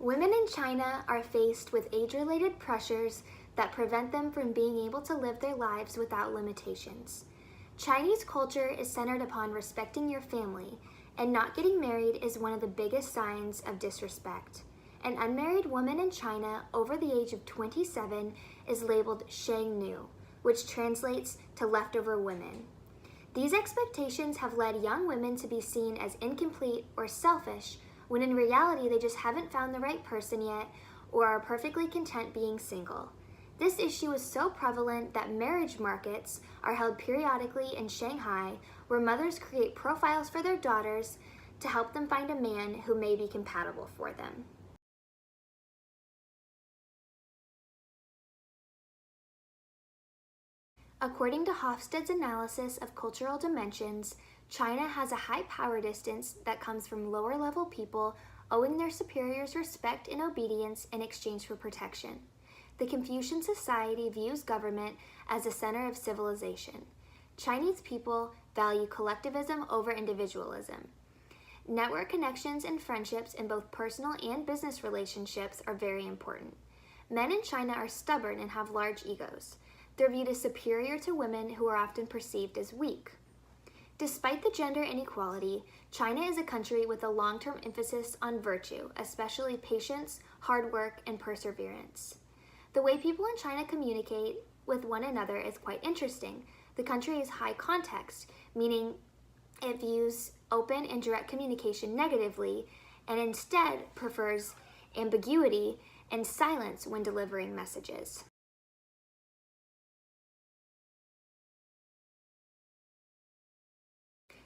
Women in China are faced with age-related pressures that prevent them from being able to live their lives without limitations. Chinese culture is centered upon respecting your family, and not getting married is one of the biggest signs of disrespect. An unmarried woman in China over the age of 27 is labeled Shang Nu, which translates to leftover women. These expectations have led young women to be seen as incomplete or selfish, when in reality they just haven't found the right person yet or are perfectly content being single. This issue is so prevalent that marriage markets are held periodically in Shanghai, where mothers create profiles for their daughters to help them find a man who may be compatible for them. According to Hofstede's analysis of cultural dimensions, China has a high power distance that comes from lower-level people owing their superiors respect and obedience in exchange for protection. The Confucian society views government as a center of civilization. Chinese people value collectivism over individualism. Network connections and friendships in both personal and business relationships are very important. Men in China are stubborn and have large egos. They're viewed as superior to women who are often perceived as weak. Despite the gender inequality, China is a country with a long-term emphasis on virtue, especially patience, hard work, and perseverance. The way people in China communicate with one another is quite interesting. The country is high context, meaning it views open and direct communication negatively and instead prefers ambiguity and silence when delivering messages.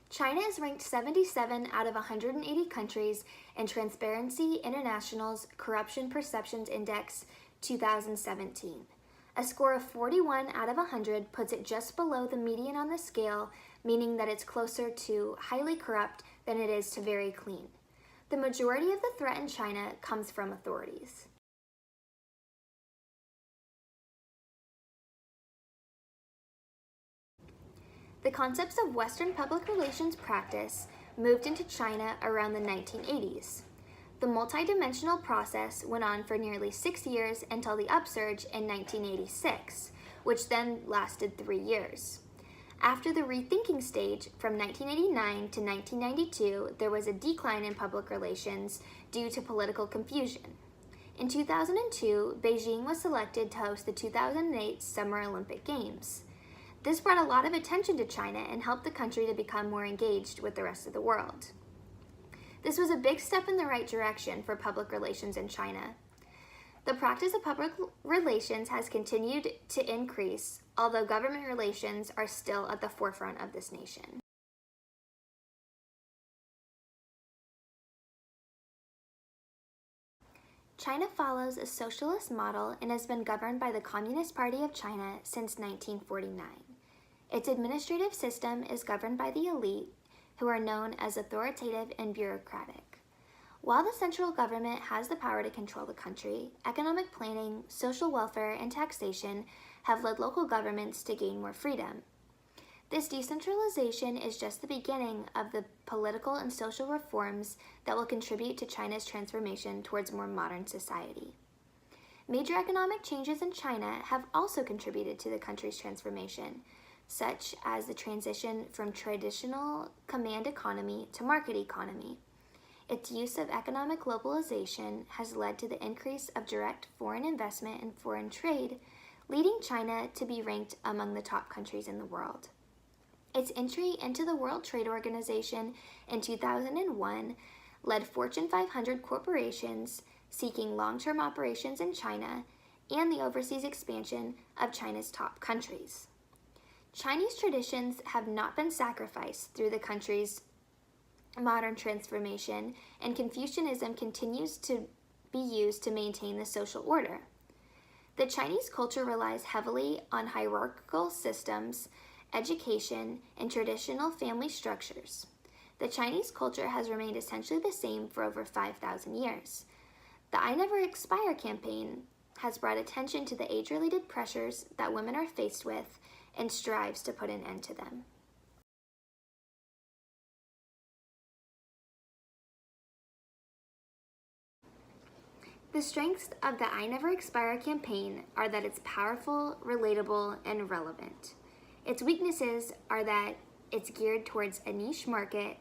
China is ranked 77 out of 180 countries in Transparency International's Corruption Perceptions Index 2017. A score of 41 out of 100 puts it just below the median on the scale, meaning that it's closer to highly corrupt than it is to very clean. The majority of the threat in China comes from authorities. The concepts of Western public relations practice moved into China around the 1980s. The multidimensional process went on for nearly 6 years until the upsurge in 1986, which then lasted 3 years. After the rethinking stage from 1989 to 1992, there was a decline in public relations due to political confusion. In 2002, Beijing was selected to host the 2008 Summer Olympic Games. This brought a lot of attention to China and helped the country to become more engaged with the rest of the world. This was a big step in the right direction for public relations in China. The practice of public relations has continued to increase, although government relations are still at the forefront of this nation. China follows a socialist model and has been governed by the Communist Party of China since 1949. Its administrative system is governed by the elite, who are known as authoritative and bureaucratic. While the central government has the power to control the country, economic planning, social welfare, and taxation have led local governments to gain more freedom. This decentralization is just the beginning of the political and social reforms that will contribute to China's transformation towards more modern society. Major economic changes in China have also contributed to the country's transformation, such as the transition from traditional command economy to market economy. Its use of economic globalization has led to the increase of direct foreign investment and foreign trade, leading China to be ranked among the top countries in the world. Its entry into the World Trade Organization in 2001 led Fortune 500 corporations seeking long-term operations in China and the overseas expansion of China's top countries. Chinese traditions have not been sacrificed through the country's modern transformation, and Confucianism continues to be used to maintain the social order. The Chinese culture relies heavily on hierarchical systems, education, and traditional family structures. The Chinese culture has remained essentially the same for over 5,000 years. The I Never Expire campaign has brought attention to the age-related pressures that women are faced with and strives to put an end to them. The strengths of the I Never Expire campaign are that it's powerful, relatable, and relevant. Its weaknesses are that it's geared towards a niche market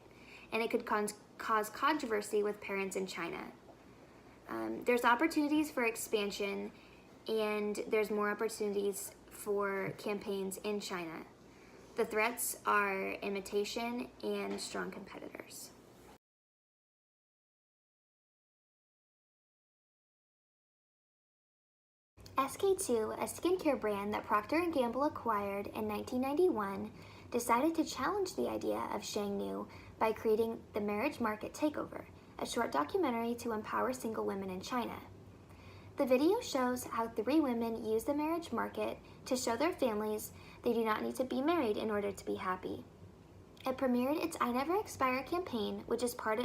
and it could cause controversy with parents in China. There's opportunities for expansion, and there's more opportunities for campaigns in China. The threats are imitation and strong competitors. SK-II, a skincare brand that Procter & Gamble acquired in 1991, decided to challenge the idea of Shengnu by creating The Marriage Market Takeover, a short documentary to empower single women in China. The video shows how 3 women use the marriage market to show their families they do not need to be married in order to be happy. It premiered its I Never Expire campaign, which is part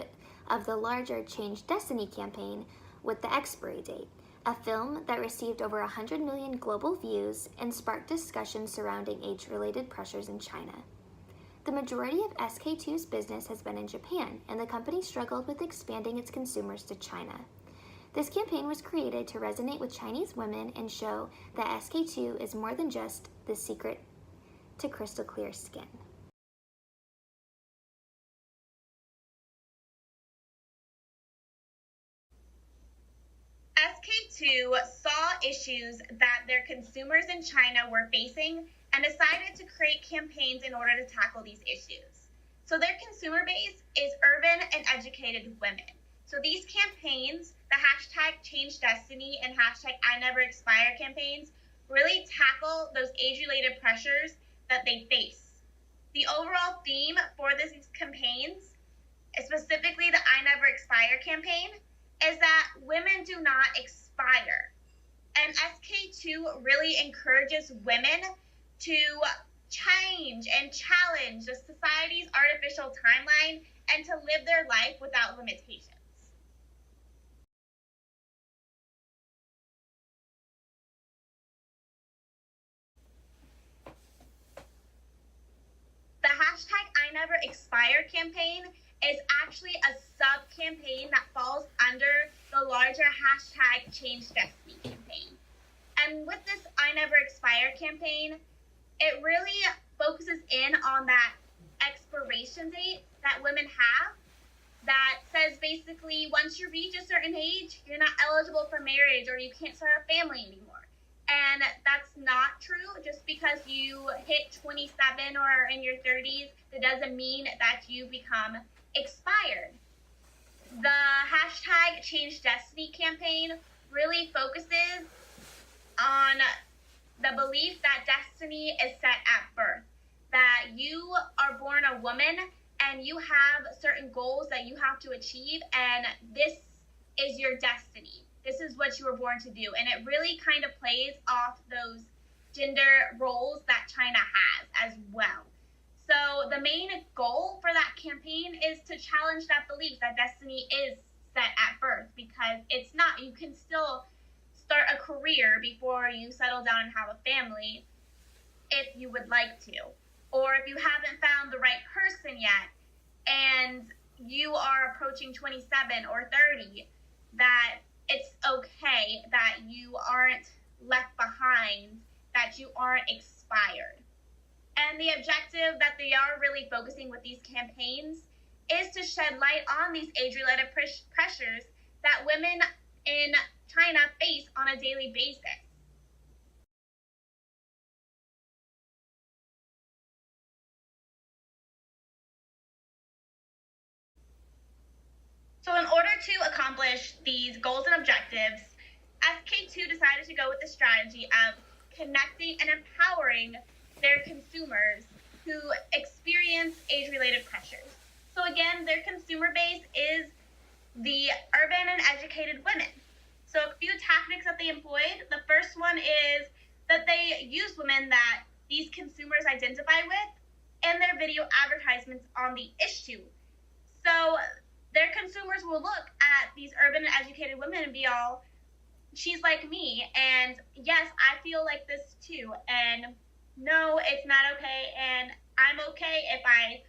of the larger Change Destiny campaign with the expiry date, a film that received over 100 million global views and sparked discussion surrounding age-related pressures in China. The majority of SK-II's business has been in Japan, and the company struggled with expanding its consumers to China. This campaign was created to resonate with Chinese women and show that SK-II is more than just the secret to crystal clear skin. SK-II saw issues that their consumers in China were facing and decided to create campaigns in order to tackle these issues. So their consumer base is urban and educated women. So these campaigns, the hashtag Change Destiny and hashtag I Never Expire campaigns, really tackle those age-related pressures that they face. The overall theme for these campaigns, specifically the I Never Expire campaign, is that women do not expire. And SK-II really encourages women to change and challenge the society's artificial timeline and to live their life without limitations. The hashtag I Never Expire campaign is actually a sub-campaign that falls under the larger hashtag Change Destiny campaign. And with this I Never Expire campaign, it really focuses in on that expiration date that women have that says basically once you reach a certain age, you're not eligible for marriage or you can't start a family anymore. And that's not true. Just because you hit 27 or in your 30s, that doesn't mean that you become expired. The hashtag Change Destiny campaign really focuses on the belief that destiny is set at birth, that you are born a woman and you have certain goals that you have to achieve, and this is your destiny. This is what you were born to do. And it really kind of plays off those gender roles that China has as well. So the main goal for that campaign is to challenge that belief that destiny is set at birth, because it's not. You can still start a career before you settle down and have a family if you would like to. Or if you haven't found the right person yet and you are approaching 27 or 30, that it's okay that you aren't left behind, that you aren't expired. And the objective that they are really focusing with these campaigns is to shed light on these age-related pressures that women in China face on a daily basis. So in order to accomplish these goals and objectives, SK-II decided to go with the strategy of connecting and empowering their consumers who experience age-related pressures. So again, their consumer base is the urban and educated women. So a few tactics that they employed. The first one is that they use women that these consumers identify with in their video advertisements on the issue. So their consumers will look at these urban and educated women and be all, she's like me, and yes, I feel like this too, and no, it's not okay, and I'm okay if I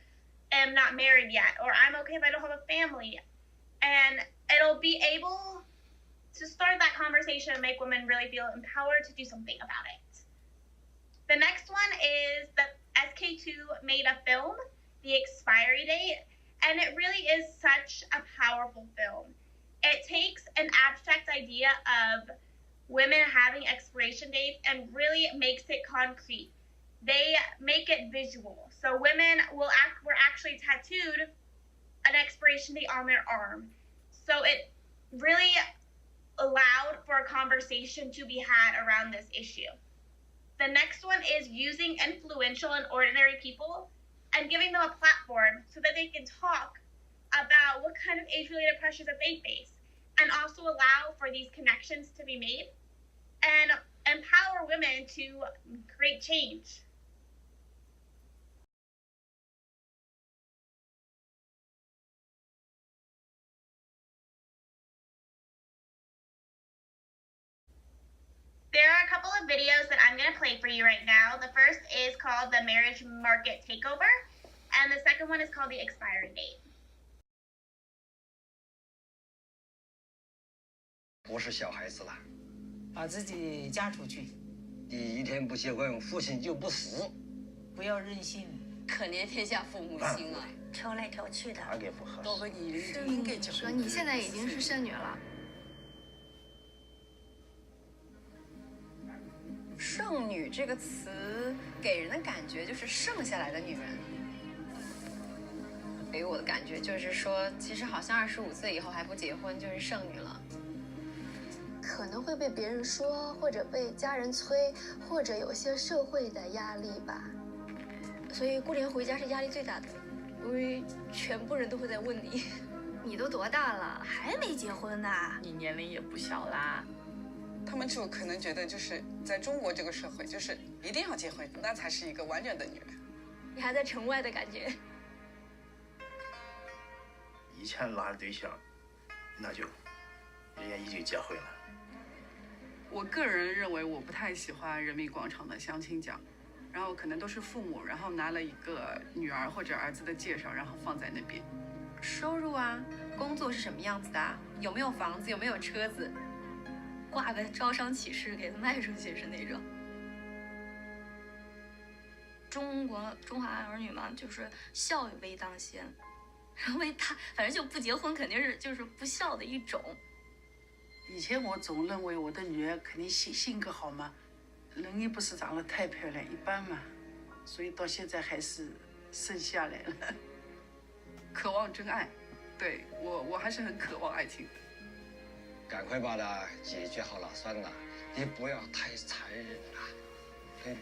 am not married yet, or I'm okay if I don't have a family. And it'll be able to start that conversation and make women really feel empowered to do something about it. The next one is that SK2 made a film, The Expiry Date, and it really is such a powerful film. It takes an abstract idea of women having expiration dates and really makes it concrete. They make it visual. So women were actually tattooed an expiration date on their arm. So it really allowed for a conversation to be had around this issue. The next one is using influential and ordinary people and giving them a platform so that they can talk about what kind of age-related pressures that they face, and also allow for these connections to be made and empower women to create change. There are a couple of videos that I'm going to play for you right now. The first is called The Marriage Market Takeover, and the second one is called The Expiry Date. 不是小孩子了，把自己嫁出去，第一天不结婚，父亲就不死。不要任性，可怜天下父母心啊！挑来挑去的，哪个不合适？多个女人就应该结婚。说你现在已经是剩女了。剩女这个词给人的感觉就是剩下来的女人，给我的感觉就是说，其实好像25岁以后还不结婚就是剩女了。可能会被别人说，或者被家人催，或者有些社会的压力吧。所以过年回家是压力最大的，因为全部人都会在问你，你都多大了，还没结婚呢？你年龄也不小啦。他们就可能觉得，就是在中国这个社会，就是一定要结婚，那才是一个完整的女人。你还在城外的感觉。以前拉着对象，那就人家已经结婚了。我个人认为，我不太喜欢人民广场的相亲角，然后可能都是父母，然后拿了一个女儿或者儿子的介绍，然后放在那边。收入啊，工作是什么样子的？有没有房子？有没有车子？挂个招商启事给他卖出去是那种。中华儿女嘛，就是孝为当先，因为他反正就不结婚肯定是就是不孝的一种。以前我总认为我的女儿肯定性格好嘛，人也不是长得太漂亮，一般嘛，所以到现在还是生下来了。渴望真爱，对我还是很渴望爱情的。赶快把它解决好了算了，你不要太残忍了，可以吗？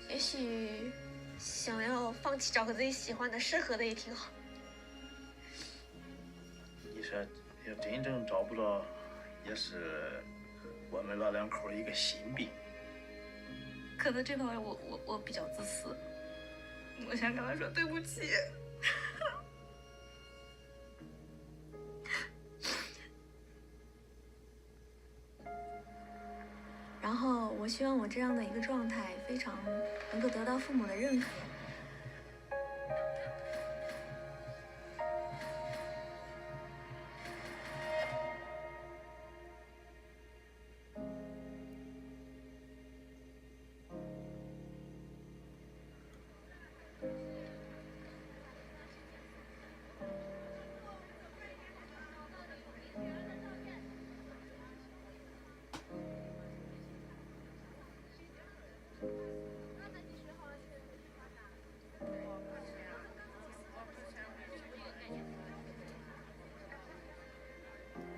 也许想要放弃找个自己喜欢的、适合的也挺好。你说要真正找不着，也是我们老两口一个心病。可能这方面我比较自私，我想跟他说对不起。然后我希望我这样的一个状态非常能够得到父母的认可。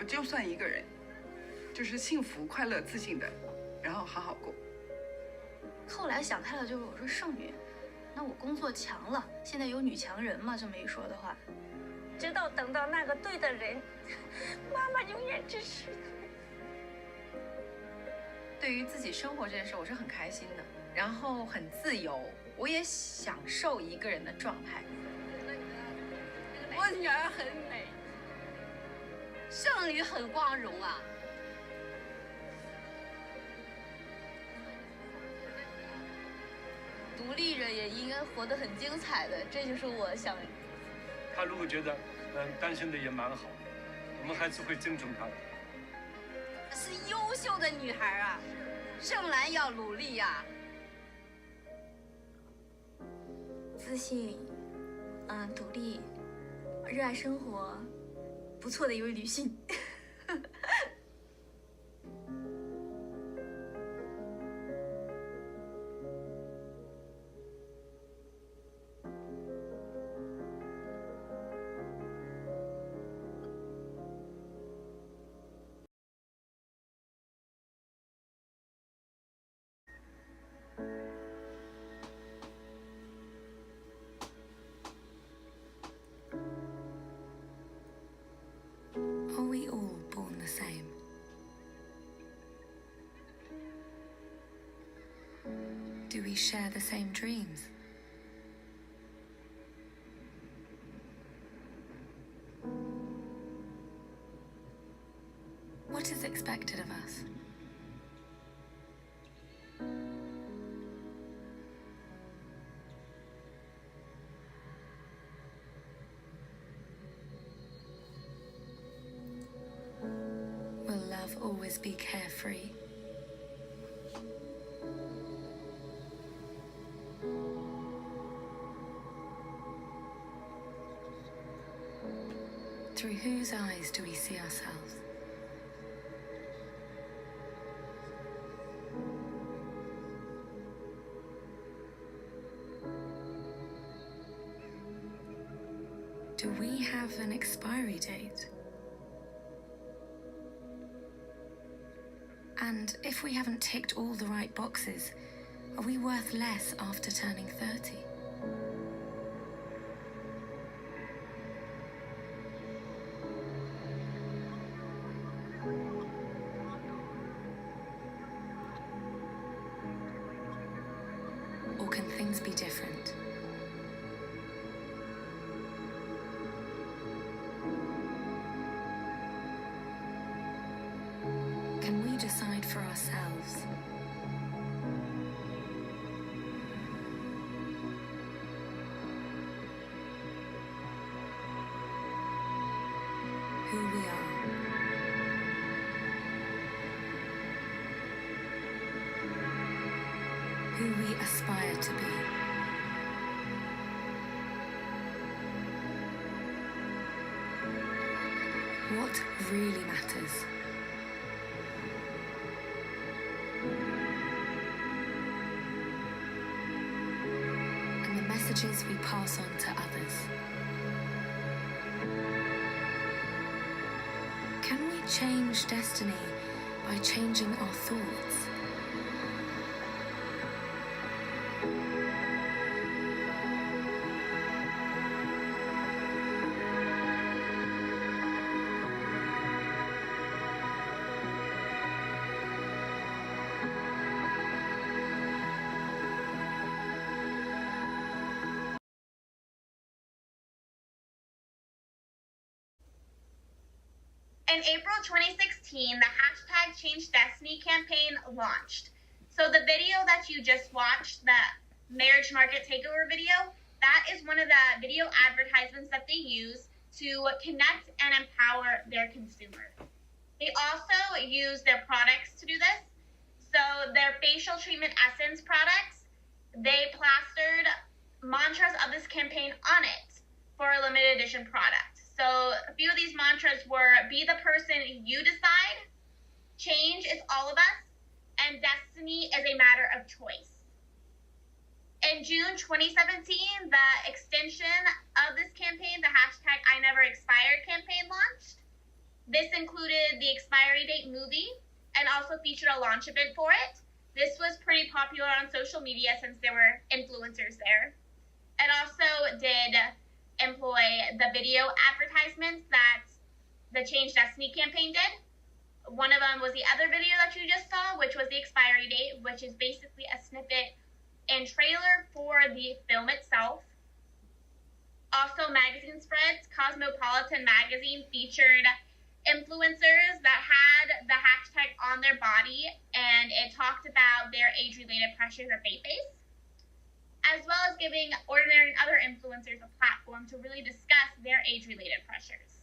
我就算一个人，就是幸福、快乐、自信的，然后好好过。后来想开了，就是我说剩女，那我工作强了，现在有女强人嘛，这么一说的话，直到等到那个对的人，妈妈永远支持你。对于自己生活这件事，我是很开心的，然后很自由，我也享受一个人的状态。我女儿很美，剩女很光荣啊。独立人也应该活得很精彩的，这就是我想。他如果觉得单身的也蛮好，我们还是会尊重他的。是优秀的女孩啊，胜兰要努力呀。自信，独立，热爱生活，不错的一位女性。Are we all born the same? Do we share the same dreams? What is expected of us? Will love always be carefree? Through whose eyes do we see ourselves? Do we have an expiry date? And if we haven't ticked all the right boxes, are we worth less after turning 30? Or can things be different? Can we decide for ourselves? Who we are. Who we aspire to be. What really matters. And the messages we pass on to others. Can we change destiny by changing our thoughts? In April 2016, the hashtag Change Destiny campaign launched. So the video that you just watched, the marriage market takeover video, that is one of the video advertisements that they use to connect and empower their consumers. They also use their products to do this. So their facial treatment essence products, they plastered mantras of this campaign on it for a limited edition product. So a few of these mantras were, be the person you decide, change is all of us, and destiny is a matter of choice. In June 2017, the extension of this campaign, the hashtag I Never Expired campaign, launched. This included the expiry date movie and also featured a launch event for it. This was pretty popular on social media since there were influencers there. It also did employ the video advertisements that the Change Destiny campaign did. One of them was the other video that you just saw, which was the expiry date, which is basically a snippet and trailer for the film itself. Also, magazine spreads. Cosmopolitan magazine featured influencers that had the hashtag on their body, and it talked about their age-related pressures that they face, as well as giving ordinary and other influencers a platform to really discuss their age-related pressures.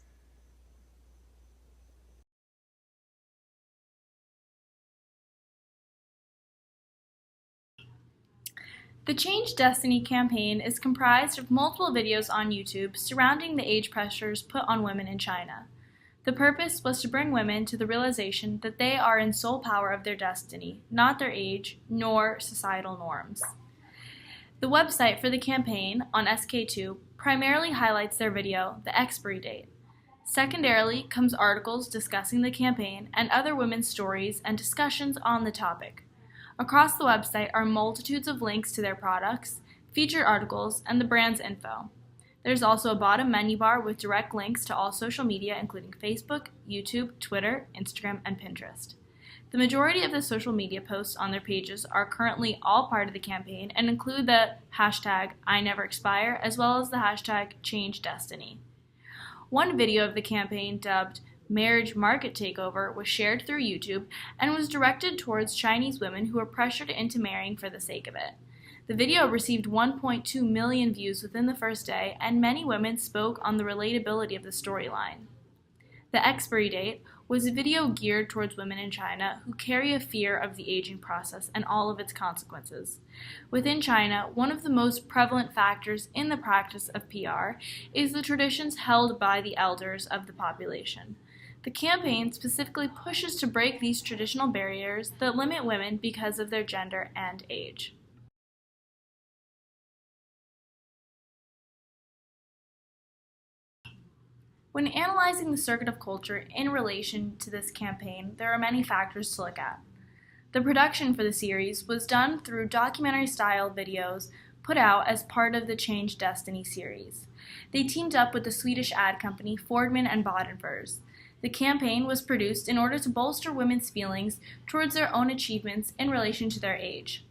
The Change Destiny campaign is comprised of multiple videos on YouTube surrounding the age pressures put on women in China. The purpose was to bring women to the realization that they are in sole power of their destiny, not their age, nor societal norms. The website for the campaign on SK2 primarily highlights their video, The Expiry Date. Secondarily comes articles discussing the campaign and other women's stories and discussions on the topic. Across the website are multitudes of links to their products, featured articles, and the brand's info. There's also a bottom menu bar with direct links to all social media, including Facebook, YouTube, Twitter, Instagram, and Pinterest. The majority of the social media posts on their pages are currently all part of the campaign and include the hashtag #INeverExpire as well as the hashtag #ChangeDestiny. One video of the campaign, dubbed Marriage Market Takeover, was shared through YouTube and was directed towards Chinese women who were pressured into marrying for the sake of it. The video received 1.2 million views within the first day, and many women spoke on the relatability of the storyline. The Expiry Date was a video geared towards women in China who carry a fear of the aging process and all of its consequences. Within China, one of the most prevalent factors in the practice of PR is the traditions held by the elders of the population. The campaign specifically pushes to break these traditional barriers that limit women because of their gender and age. When analyzing the circuit of culture in relation to this campaign, there are many factors to look at. The production for the series was done through documentary-style videos put out as part of the Change Destiny series. They teamed up with the Swedish ad company Fordman and Bodenfors. The campaign was produced in order to bolster women's feelings towards their own achievements in relation to their age.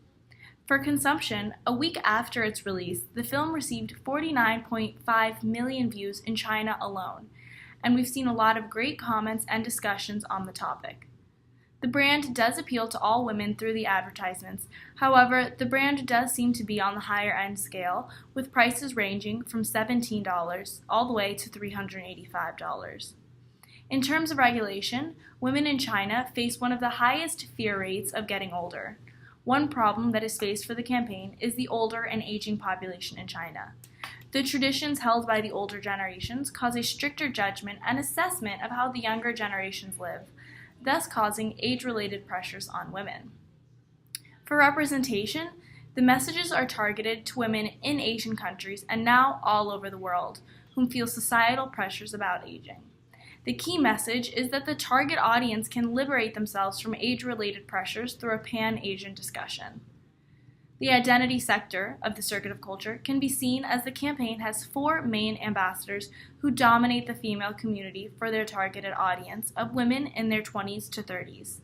For consumption, a week after its release, the film received 49.5 million views in China alone, and we've seen a lot of great comments and discussions on the topic. The brand does appeal to all women through the advertisements. However, the brand does seem to be on the higher end scale, with prices ranging from $17 all the way to $385. In terms of regulation, women in China face one of the highest fear rates of getting older. One problem that is faced for the campaign is the older and aging population in China. The traditions held by the older generations cause a stricter judgment and assessment of how the younger generations live, thus causing age-related pressures on women. For representation, the messages are targeted to women in Asian countries and now all over the world, whom feel societal pressures about aging. The key message is that the target audience can liberate themselves from age-related pressures through a pan-Asian discussion. The identity sector of the circuit of culture can be seen as the campaign has 4 main ambassadors who dominate the female community for their targeted audience of women in their 20s to 30s.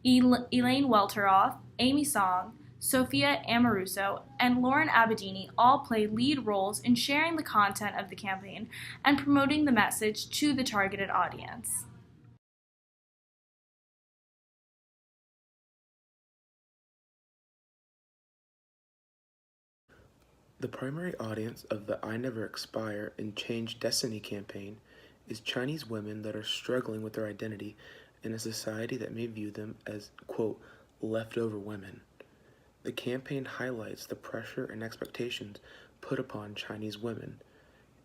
Elaine Welteroth, Amy Song, Sophia Amoruso, and Lauren Abedini all play lead roles in sharing the content of the campaign and promoting the message to the targeted audience. The primary audience of the #INeverExpire and Change Destiny campaign is Chinese women that are struggling with their identity in a society that may view them as, quote, leftover women. The campaign highlights the pressure and expectations put upon Chinese women.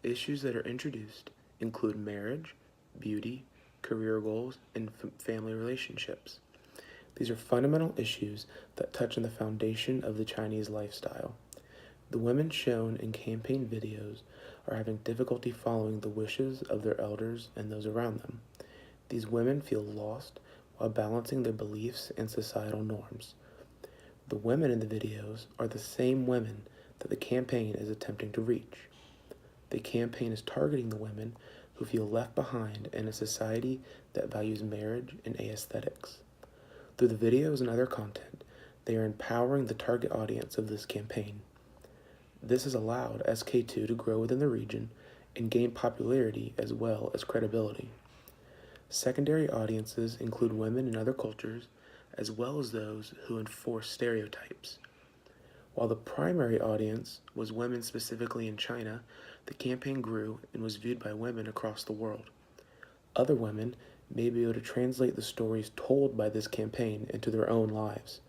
Issues that are introduced include marriage, beauty, career goals, and family relationships. These are fundamental issues that touch on the foundation of the Chinese lifestyle. The women shown in campaign videos are having difficulty following the wishes of their elders and those around them. These women feel lost while balancing their beliefs and societal norms. The women in the videos are the same women that the campaign is attempting to reach. The campaign is targeting the women who feel left behind in a society that values marriage and aesthetics. Through the videos and other content, they are empowering the target audience of this campaign. This has allowed SK2 to grow within the region and gain popularity as well as credibility. Secondary audiences include women in other cultures, as well as those who enforce stereotypes. While the primary audience was women specifically in China, the campaign grew and was viewed by women across the world. Other women may be able to translate the stories told by this campaign into their own lives.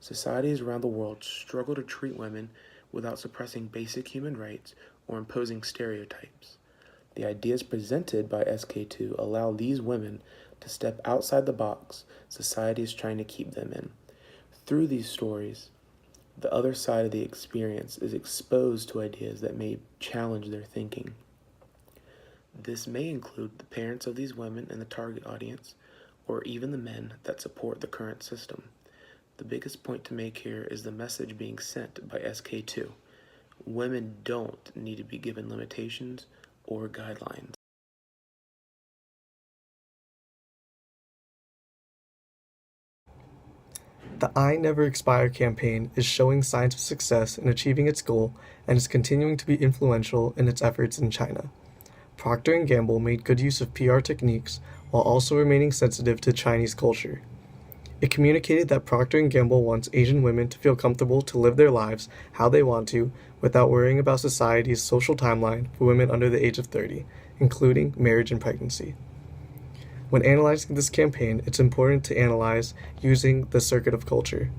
societies around the world struggle to treat women without suppressing basic human rights or imposing stereotypes. The ideas presented by SK2 allow these women to step outside the box society is trying to keep them in. Through these stories, the other side of the experience is exposed to ideas that may challenge their thinking. This may include the parents of these women in the target audience, or even the men that support the current system. The biggest point to make here is the message being sent by SK2. Women don't need to be given limitations or guidelines. The I Never Expire campaign is showing signs of success in achieving its goal and is continuing to be influential in its efforts in China. Procter & Gamble made good use of PR techniques while also remaining sensitive to Chinese culture. It communicated that Procter & Gamble wants Asian women to feel comfortable to live their lives how they want to without worrying about society's social timeline for women under the age of 30, including marriage and pregnancy. When analyzing this campaign, it's important to analyze using the circuit of culture.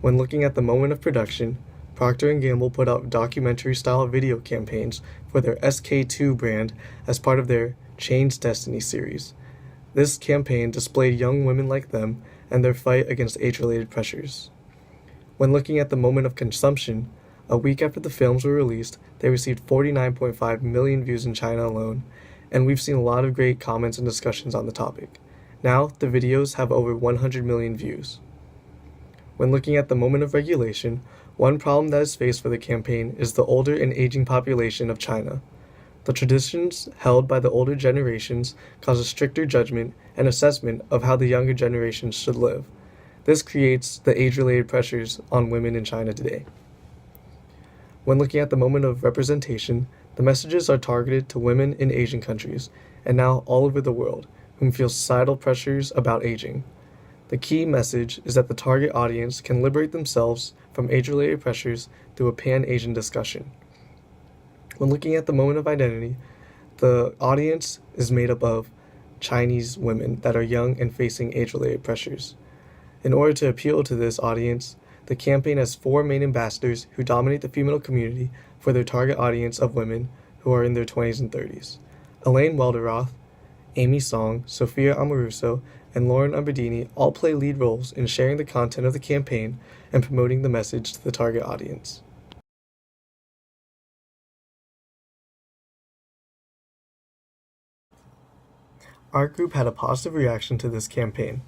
When looking at the moment of production, Procter & Gamble put out documentary-style video campaigns for their SK2 brand as part of their Change Destiny series. This campaign displayed young women like them and their fight against age-related pressures. When looking at the moment of consumption, a week after the films were released, they received 49.5 million views in China alone, and we've seen a lot of great comments and discussions on the topic. Now, the videos have over 100 million views. When looking at the moment of regulation, one problem that is faced for the campaign is the older and aging population of China. The traditions held by the older generations cause a stricter judgment and assessment of how the younger generations should live. This creates the age-related pressures on women in China today. When looking at the moment of representation, the messages are targeted to women in Asian countries, and now all over the world, whom feel societal pressures about aging. The key message is that the target audience can liberate themselves from age-related pressures through a pan-Asian discussion. When looking at the moment of identity, the audience is made up of Chinese women that are young and facing age-related pressures. In order to appeal to this audience, the campaign has 4 main ambassadors who dominate the female community for their target audience of women who are in their 20s and 30s. Elaine Welteroth, Amy Song, Sophia Amoruso, and Lauren Aberdini all play lead roles in sharing the content of the campaign and promoting the message to the target audience. Our group had a positive reaction to this campaign.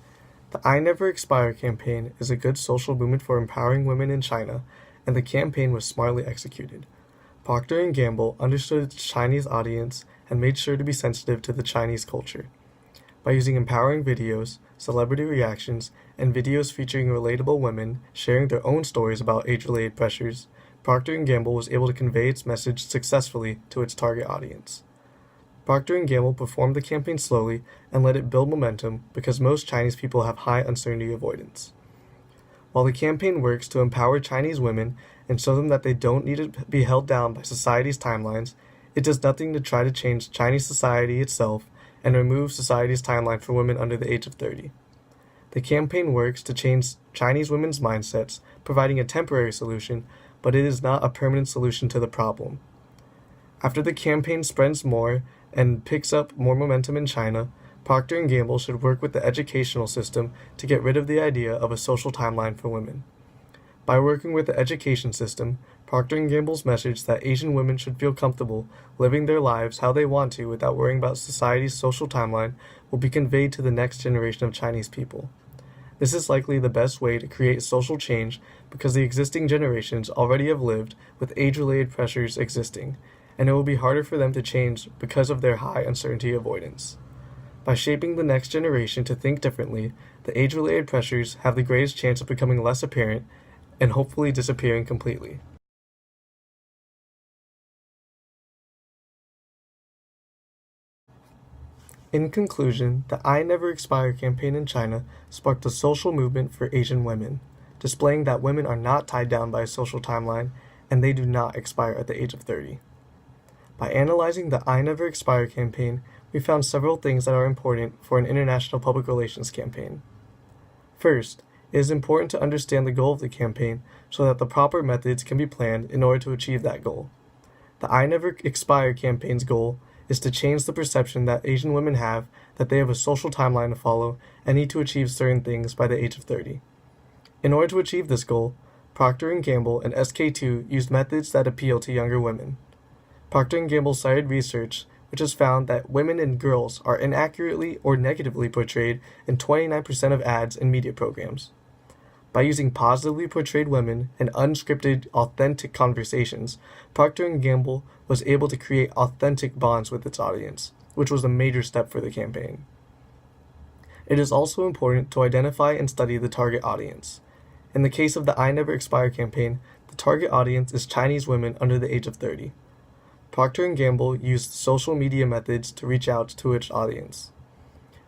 The I Never Expire campaign is a good social movement for empowering women in China, and the campaign was smartly executed. Procter & Gamble understood its Chinese audience and made sure to be sensitive to the Chinese culture. By using empowering videos, celebrity reactions, and videos featuring relatable women sharing their own stories about age-related pressures, Procter & Gamble was able to convey its message successfully to its target audience. Procter & Gamble performed the campaign slowly and let it build momentum because most Chinese people have high uncertainty avoidance. While the campaign works to empower Chinese women and show them that they don't need to be held down by society's timelines, it does nothing to try to change Chinese society itself and remove society's timeline for women under the age of 30. The campaign works to change Chinese women's mindsets, providing a temporary solution, but it is not a permanent solution to the problem. After the campaign spreads more and picks up more momentum in China, Procter & Gamble should work with the educational system to get rid of the idea of a social timeline for women. By working with the education system, Procter & Gamble's message that Asian women should feel comfortable living their lives how they want to without worrying about society's social timeline will be conveyed to the next generation of Chinese people. This is likely the best way to create social change because the existing generations already have lived with age-related pressures existing, and it will be harder for them to change because of their high uncertainty avoidance. By shaping the next generation to think differently, the age-related pressures have the greatest chance of becoming less apparent and hopefully disappearing completely. In conclusion, the I Never Expire campaign in China sparked a social movement for Asian women, displaying that women are not tied down by a social timeline and they do not expire at the age of 30. By analyzing the I Never Expire campaign, we found several things that are important for an international public relations campaign. First, it is important to understand the goal of the campaign so that the proper methods can be planned in order to achieve that goal. The I Never Expire campaign's goal is to change the perception that Asian women have that they have a social timeline to follow and need to achieve certain things by the age of 30. In order to achieve this goal, Procter & Gamble and SK-II used methods that appeal to younger women. Procter & Gamble cited research which has found that women and girls are inaccurately or negatively portrayed in 29% of ads and media programs. By using positively portrayed women and unscripted, authentic conversations, Procter & Gamble was able to create authentic bonds with its audience, which was a major step for the campaign. It is also important to identify and study the target audience. In the case of the I Never Expire campaign, the target audience is Chinese women under the age of 30. Procter & Gamble used social media methods to reach out to its audience.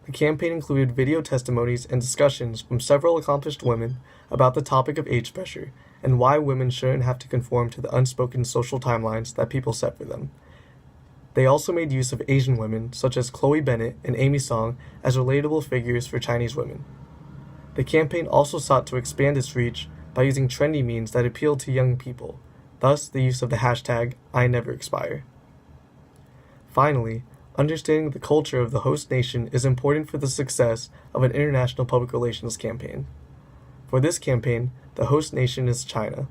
The campaign included video testimonies and discussions from several accomplished women about the topic of age pressure and why women shouldn't have to conform to the unspoken social timelines that people set for them. They also made use of Asian women such as Chloe Bennet and Amy Song as relatable figures for Chinese women. The campaign also sought to expand its reach by using trendy memes that appealed to young people, thus the use of the hashtag #INeverExpire. Finally, understanding the culture of the host nation is important for the success of an international public relations campaign. For this campaign, the host nation is China.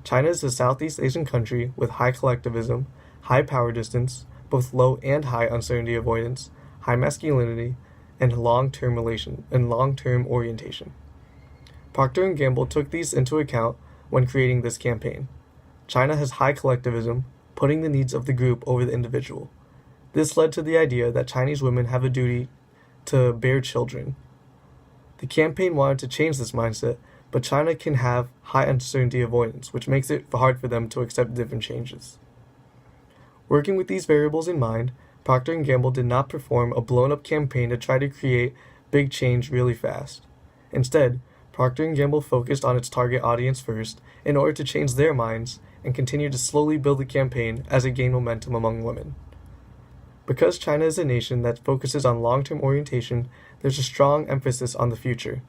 China is a Southeast Asian country with high collectivism, high power distance, both low and high uncertainty avoidance, high masculinity, and long-term orientation. Procter & Gamble took these into account when creating this campaign. China has high collectivism, putting the needs of the group over the individual. This led to the idea that Chinese women have a duty to bear children. The campaign wanted to change this mindset, but China can have high uncertainty avoidance, which makes it hard for them to accept different changes. Working with these variables in mind, Procter & Gamble did not perform a blown-up campaign to try to create big change really fast. Instead, Procter & Gamble focused on its target audience first in order to change their minds and continue to slowly build the campaign as it gained momentum among women. Because China is a nation that focuses on long-term orientation, there's a strong emphasis on the future.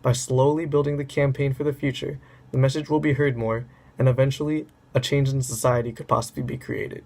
By slowly building the campaign for the future, the message will be heard more, and eventually, a change in society could possibly be created.